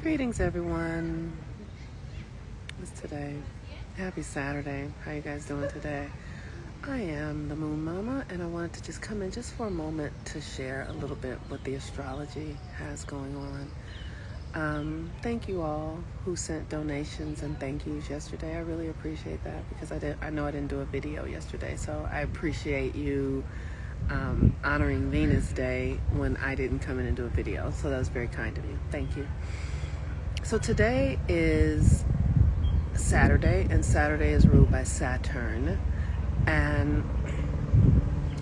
Greetings, everyone. It's today. Happy Saturday. How you guys doing today? I am the Moon Mama, and I wanted to just come in just for a moment to share a little bit what the astrology has going on. Thank you all who sent donations and thank yous yesterday. I really appreciate that because I know I didn't do a video yesterday, so I appreciate you honoring Venus Day when I didn't come in and do a video. So that was very kind of you. Thank you. So today is Saturday, and Saturday is ruled by Saturn. And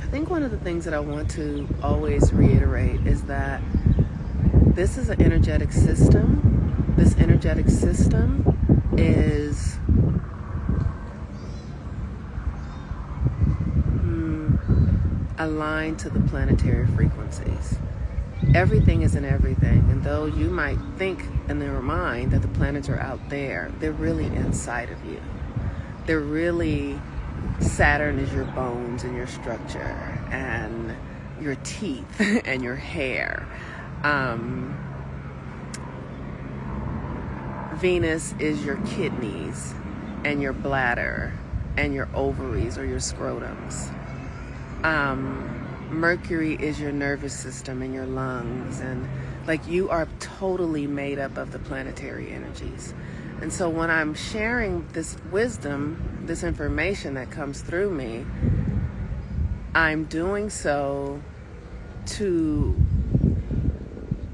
I think one of the things that I want to always reiterate is that this is an energetic system. This energetic system is aligned to the planetary frequencies. Everything is in everything, and though you might think in your mind that the planets are out there, they're really inside of you. They're really, Saturn is your bones and your structure and your teeth and your hair. Venus is your kidneys and your bladder and your ovaries or your scrotums. Mercury is your nervous system and your lungs, and like you are totally made up of the planetary energies. And so when I'm sharing this wisdom, this information that comes through me, I'm doing so to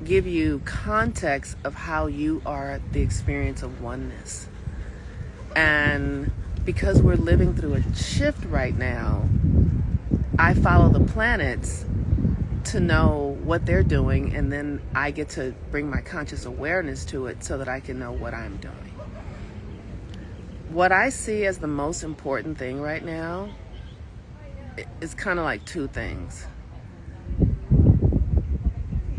give you context of how you are the experience of oneness. And because we're living through a shift right now, I follow the planets to know what they're doing, and then I get to bring my conscious awareness to it so that I can know what I'm doing. What I see as the most important thing right now is kind of like two things.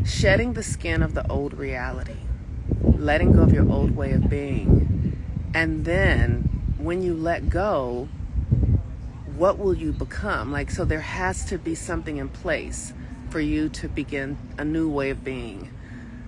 Shedding the skin of the old reality, letting go of your old way of being, and then when you let go, what will you become? So there has to be something in place for you to begin a new way of being.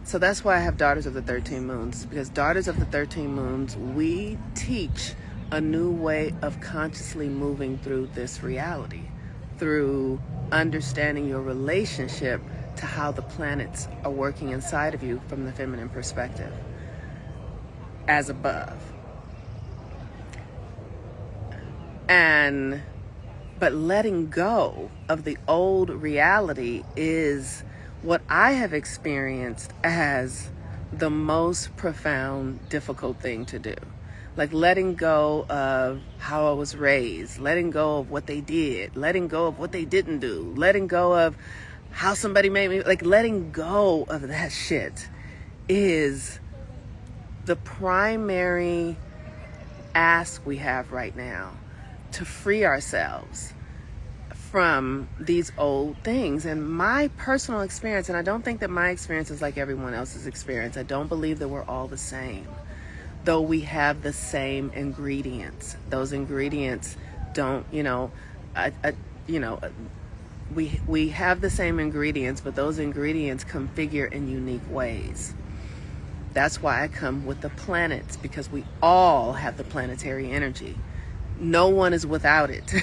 So that's why I have Daughters of the 13 Moons, because Daughters of the 13 Moons, we teach a new way of consciously moving through this reality, through understanding your relationship to how the planets are working inside of you from the feminine perspective, as above. But letting go of the old reality is what I have experienced as the most profound, difficult thing to do. Like letting go of how I was raised, letting go of what they did, letting go of what they didn't do, letting go of how somebody made me, letting go of that shit is the primary ask we have right now to free ourselves from these old things. And my personal experience, and I don't think that my experience is like everyone else's experience. I don't believe that we're all the same, though we have the same ingredients. Those ingredients don't, we have the same ingredients, but those ingredients configure in unique ways. That's why I come with the planets, because we all have the planetary energy. No one is without it.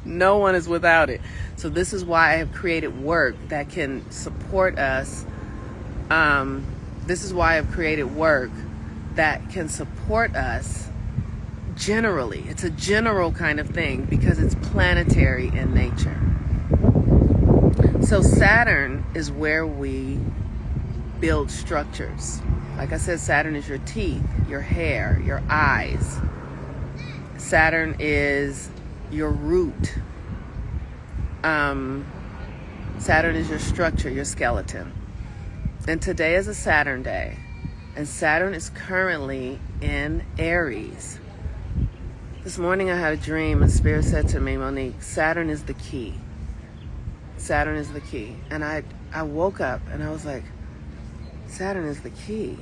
No one is without it. So this is why I have created work that can support us. This is why I've created work that can support us generally. It's a general kind of thing because it's planetary in nature. So Saturn is where we build structures. Like I said, Saturn is your teeth, your hair, your eyes. Saturn is your root. Saturn is your structure, your skeleton. And today is a Saturn day. And Saturn is currently in Aries. This morning I had a dream and Spirit said to me, Monique, Saturn is the key. Saturn is the key. And I woke up and I was like, Saturn is the key.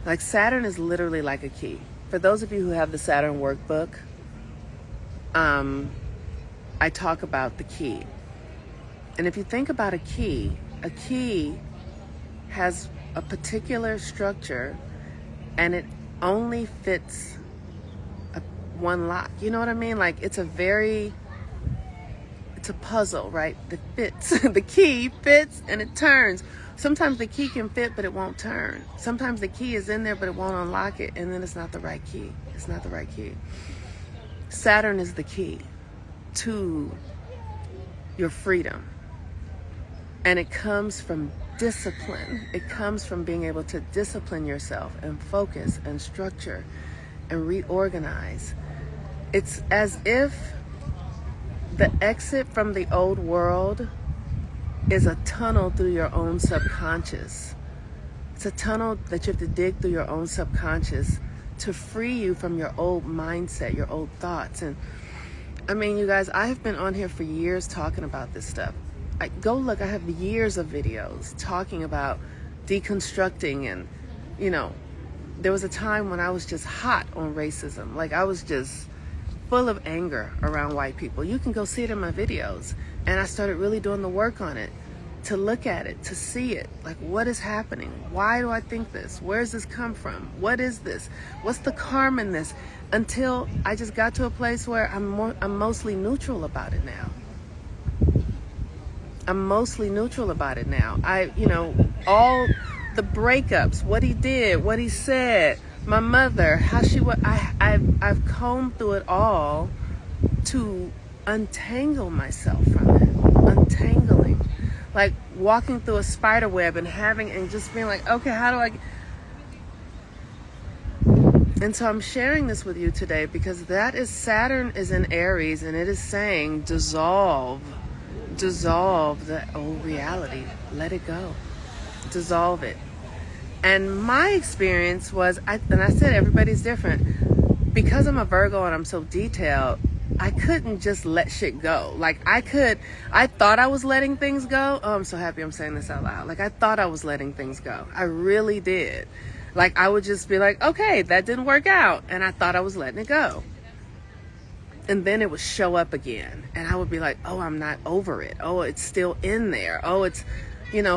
Like Saturn is literally like a key. For those of you who have the Saturn workbook, I talk about the key. And if you think about a key has a particular structure and it only fits one lock. You know what I mean? Like it's a puzzle, right? That fits. The key fits and it turns. Sometimes the key can fit, but it won't turn. Sometimes the key is in there, but it won't unlock it, and then it's not the right key. It's not the right key. Saturn is the key to your freedom. And it comes from discipline. It comes from being able to discipline yourself and focus and structure and reorganize. It's as if the exit from the old world is a tunnel through your own subconscious. It's a tunnel that you have to dig through your own subconscious to free you from your old mindset, your old thoughts. And I mean, you guys, I have been on here for years talking about this stuff. Go look, I have years of videos talking about deconstructing, and, you know, there was a time when I was just hot on racism. Like I was just full of anger around white people. You can go see it in my videos. And I started really doing the work on it, to look at it, to see it. Like, what is happening? Why do I think this? Where does this come from? What is this? What's the karma in this? Until I just got to a place where I'm mostly neutral about it now. I'm mostly neutral about it now. All the breakups, what he did, what he said, my mother, how she was, I've combed through it all to untangle myself from it. Untangling. Like walking through a spider web and just being like, okay, how do I... And so I'm sharing this with you today because Saturn is in Aries, and it is saying dissolve the old reality. Let it go. Dissolve it. And my experience was, I said everybody's different. Because I'm a Virgo and I'm so detailed, I couldn't just let shit go. Like I thought I was letting things go. Oh, I'm so happy I'm saying this out loud. Like I thought I was letting things go. I really did. Like I would just be like, okay, that didn't work out. And I thought I was letting it go. And then it would show up again. And I would be like, oh, I'm not over it. Oh, it's still in there. Oh, it's,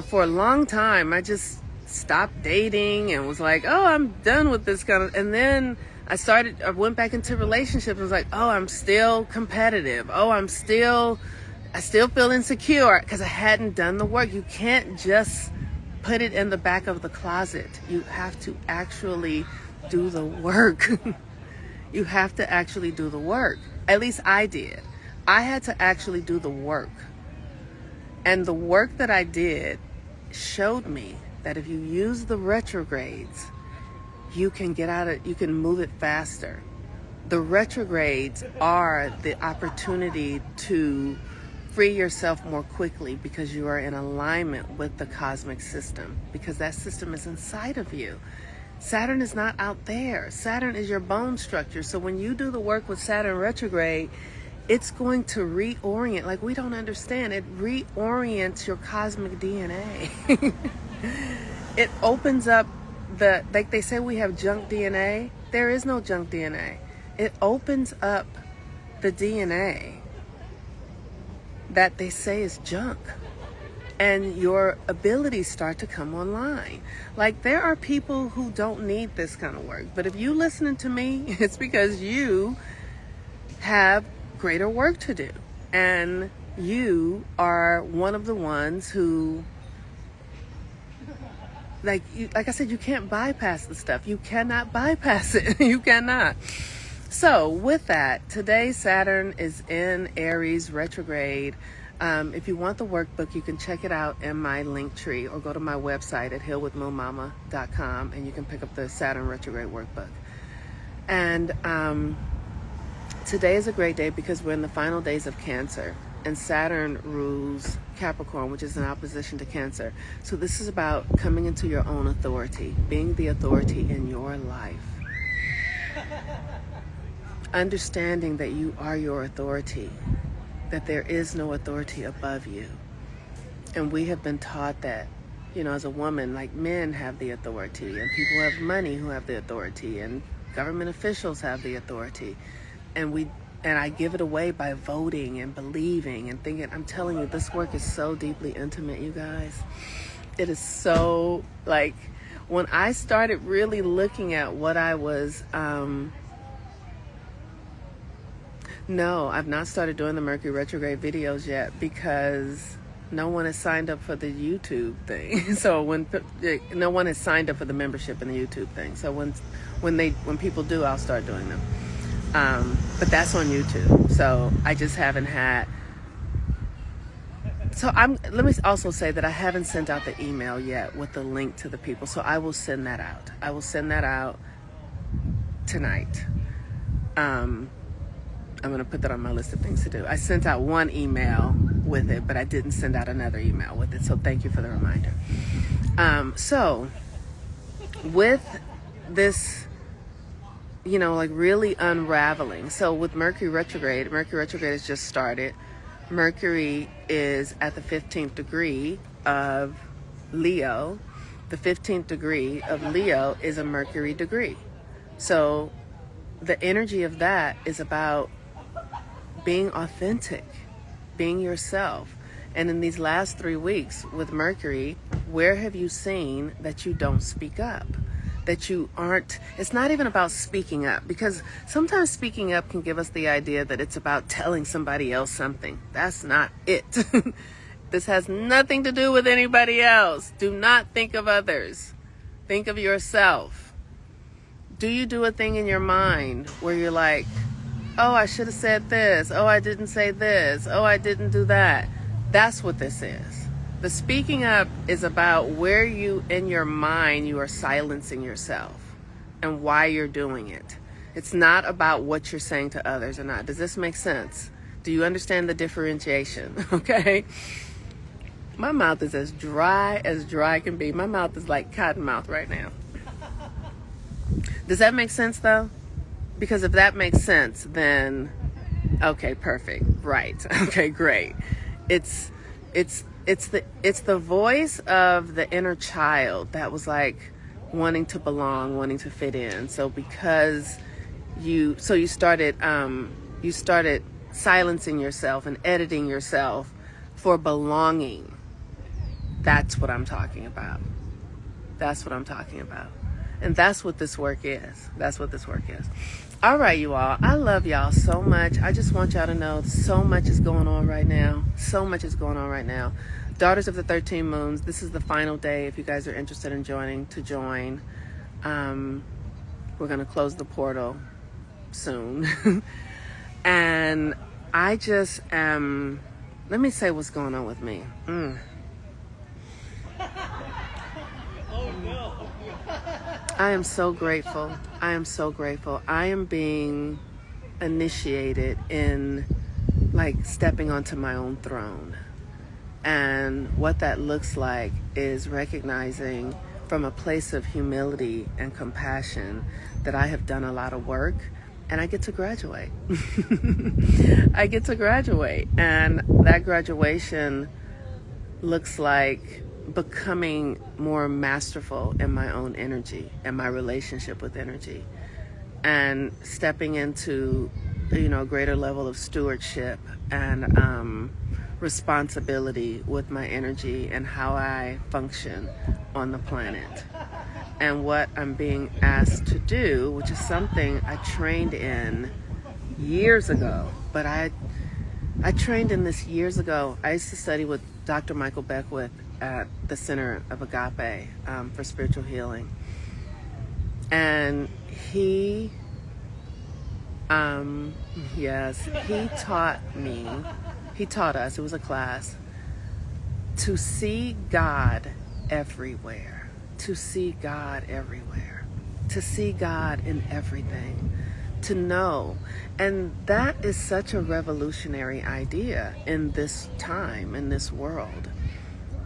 for a long time, I just stopped dating and was like, oh, I'm done with this kind of, and then I went back into relationships and was like, oh, I'm still competitive. Oh, I still feel insecure because I hadn't done the work. You can't just put it in the back of the closet. You have to actually do the work. You have to actually do the work. At least I did. I had to actually do the work. And the work that I did showed me that if you use the retrogrades, you can move it faster. The retrogrades are the opportunity to free yourself more quickly because you are in alignment with the cosmic system, because that system is inside of you. Saturn is not out there. Saturn is your bone structure. So when you do the work with Saturn retrograde, it's going to reorient. Like we don't understand. It reorients your cosmic DNA. It opens up like they say we have junk DNA. There is no junk DNA. It opens up the DNA that they say is junk. And your abilities start to come online. Like there are people who don't need this kind of work. But if you listening to me, it's because you have greater work to do. And you are one of the ones who, like I said, you can't bypass the stuff. You cannot bypass it. You cannot. So with that, today Saturn is in Aries retrograde. If you want the workbook, you can check it out in my link tree or go to my website at healwithmoonmama.com and you can pick up the Saturn retrograde workbook. And today is a great day because we're in the final days of Cancer, and Saturn rules Capricorn, which is in opposition to Cancer. So this is about coming into your own authority, being the authority in your life. Understanding that you are your authority, that there is no authority above you. And we have been taught that, as a woman, like men have the authority, and people who have money who have the authority, and government officials have the authority. And I give it away by voting and believing and thinking. I'm telling you, this work is so deeply intimate, you guys. It is so, like, when I started really looking at what I was, no, I've not started doing the Mercury retrograde videos yet because no one has signed up for the YouTube thing. So no one has signed up for the membership in the YouTube thing. So when people do, I'll start doing them. But that's on YouTube. So I just haven't had. So let me also say that I haven't sent out the email yet with the link to the people. So I will send that out. I will send that out tonight. I'm going to put that on my list of things to do. I sent out one email with it, but I didn't send out another email with it. So thank you for the reminder. So with this, like really unraveling. So with Mercury retrograde has just started. Mercury is at the 15th degree of Leo. The 15th degree of Leo is a Mercury degree. So the energy of that is about being authentic, being yourself. And in these last 3 weeks with Mercury, where have you seen that you don't speak up? That you aren't, it's not even about speaking up, because sometimes speaking up can give us the idea that it's about telling somebody else something. That's not it. This has nothing to do with anybody else. Do not think of others. Think of yourself. Do you do a thing in your mind where you're like, oh, I should have said this. Oh, I didn't say this. Oh, I didn't do that. That's what this is. The speaking up is about where you, in your mind, you are silencing yourself and why you're doing it. It's not about what you're saying to others or not. Does this make sense? Do you understand the differentiation? Okay. My mouth is as dry can be. My mouth is like cotton mouth right now. Does that make sense though? Because if that makes sense, then okay, perfect. Right. Okay, great. It's the voice of the inner child that was like wanting to belong, wanting to fit in. So because you started silencing yourself and editing yourself for belonging. That's what I'm talking about. That's what I'm talking about. And that's what this work is. That's what this work is. All right, you all. I love y'all so much. I just want y'all to know so much is going on right now. So much is going on right now. Daughters of the 13 Moons, this is the final day. If you guys are interested in join. We're going to close the portal soon. And I just am, let me say what's going on with me. I am so grateful. I am so grateful. I am being initiated in like stepping onto my own throne. And what that looks like is recognizing from a place of humility and compassion that I have done a lot of work and I get to graduate. I get to graduate. And that graduation looks like becoming more masterful in my own energy and my relationship with energy, and stepping into, a greater level of stewardship and responsibility with my energy and how I function on the planet. And what I'm being asked to do, which is something I trained in years ago, but I trained in this years ago. I used to study with Dr. Michael Beckwith at the Center of Agape for Spiritual Healing. And he taught us, it was a class, to see God everywhere, to see God everywhere, to see God in everything, to know. And that is such a revolutionary idea in this time, in this world,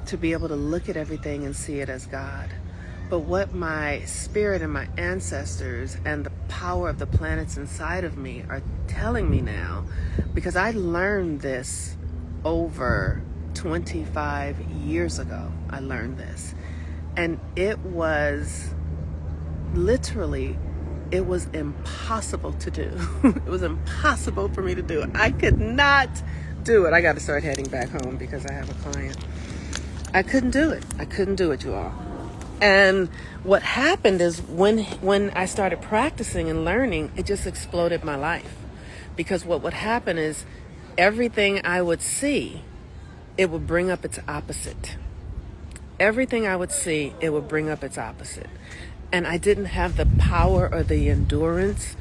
to be able to look at everything and see it as God. But what my spirit and my ancestors and the power of the planets inside of me are telling me now, because I learned this over 25 years ago, I learned this. And it was literally, it was impossible to do. It was impossible for me to do. I could not do it. I got to start heading back home because I have a client. I couldn't do it. I couldn't do it, you all. And what happened is when I started practicing and learning, it just exploded my life. Because what would happen is everything I would see, it would bring up its opposite. Everything I would see, it would bring up its opposite. And I didn't have the power or the endurance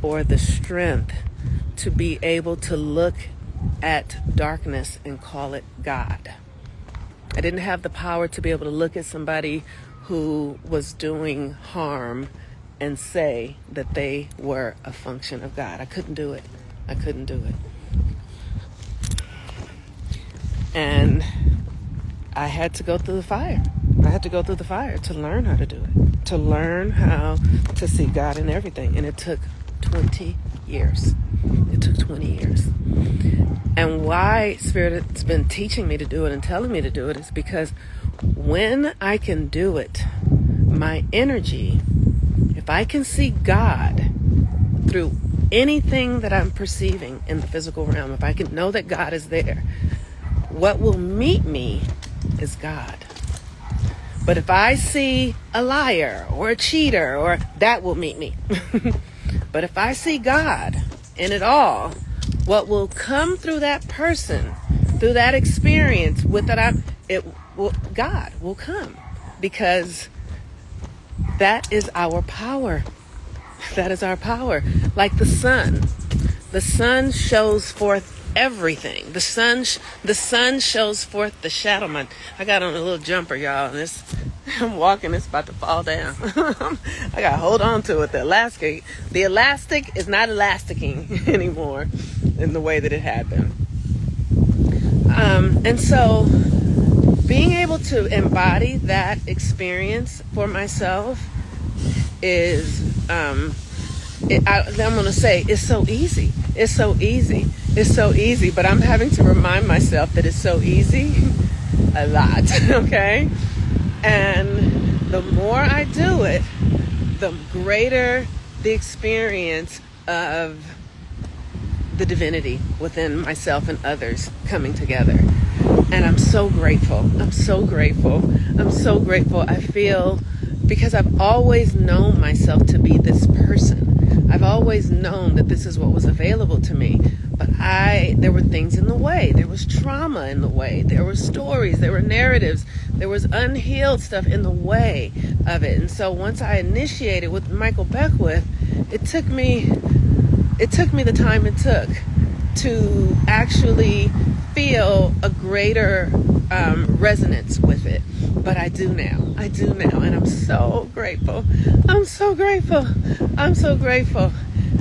or the strength to be able to look at darkness and call it God. I didn't have the power to be able to look at somebody who was doing harm and say that they were a function of God. I couldn't do it. I couldn't do it. And I had to go through the fire. I had to go through the fire to learn how to do it, to learn how to see God in everything. And it took 20 years. It took 20 years. And why Spirit has been teaching me to do it and telling me to do it is because when I can do it, my energy, if I can see God through anything that I'm perceiving in the physical realm, if I can know that God is there, what will meet me is God. But if I see a liar or a cheater, or that will meet me. But if I see God in it all, what will come through that person, through that experience, God will come, because that is our power. That is our power. Like the sun shows forth everything. The sun shows forth the shadow. I got on a little jumper, y'all, and I'm walking, it's about to fall down. I got to hold on to it. The elastic is not elasticing anymore in the way that it had been. And so being able to embody that experience for myself is, I'm going to say, it's so easy. It's so easy. It's so easy. But I'm having to remind myself that it's so easy a lot, okay? And the more I do it, the greater the experience of the divinity within myself and others coming together. And I'm so grateful. I'm so grateful. I'm so grateful. I feel, because I've always known myself to be this person. I've always known that this is what was available to me. But there were things in the way. There was trauma in the way. There were stories. There were narratives. There was unhealed stuff in the way of it. And so once I initiated with Michael Beckwith, it took me the time it took to actually feel a greater resonance with it. But I do now. And I'm so grateful. I'm so grateful. I'm so grateful.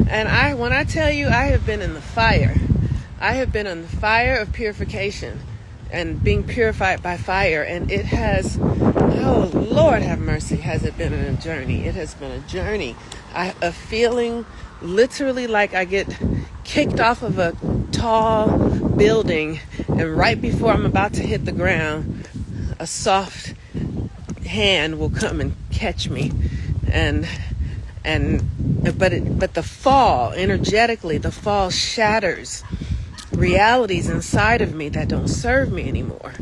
And when I tell you, I have been in the fire. I have been in the fire of purification and being purified by fire. And it has, oh Lord have mercy, has it been a journey. It has been a journey. A feeling literally like I get kicked off of a tall building, and right before I'm about to hit the ground, a soft hand will come and catch me. But the fall, energetically, the fall shatters realities inside of me that don't serve me anymore.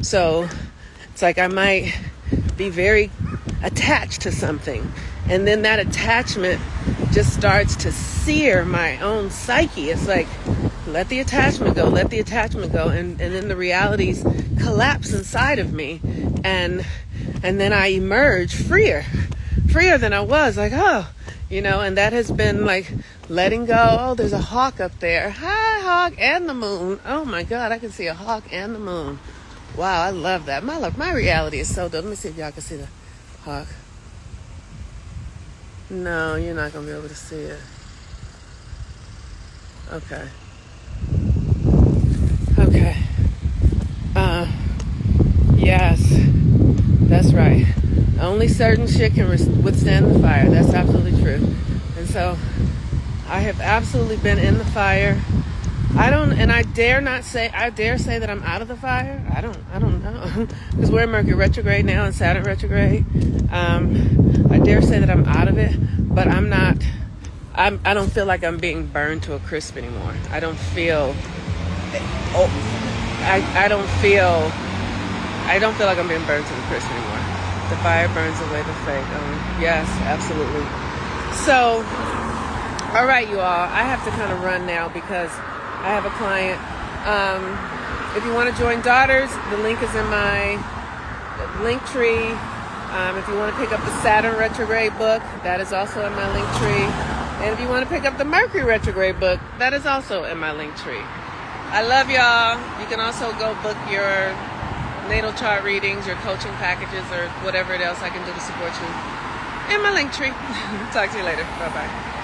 So it's like I might be very attached to something, and then that attachment just starts to sear my own psyche. It's like, let the attachment go, and then the realities collapse inside of me, and then I emerge freer than I was, like, oh, and that has been like letting go. Oh, there's a hawk up there. Hi, hawk, and the moon. Oh my God, I can see a hawk and the moon. Wow, I love that. My reality is so dope. Let me see if y'all can see the hawk. No, you're not going to be able to see it. Okay. Yes, that's right. Only certain shit can withstand the fire. That's absolutely true. And so I have absolutely been in the fire. I dare say that I'm out of the fire. I don't know. Because we're in Mercury retrograde now and Saturn retrograde. I dare say that I'm out of it, but I'm not. I don't feel like I'm being burned to a crisp anymore. I don't feel. I don't feel I don't feel like I'm being burned to the crisp anymore. The fire burns away the fake. Yes, absolutely. So, all right, you all. I have to kind of run now because I have a client. If you want to join Daughters, the link is in my link tree. If you want to pick up the Saturn retrograde book, that is also in my link tree. And if you want to pick up the Mercury retrograde book, that is also in my link tree. I love y'all. You can also go book your natal chart readings, your coaching packages, or whatever else I can do to support you in my link tree. Talk to you later. Bye-bye.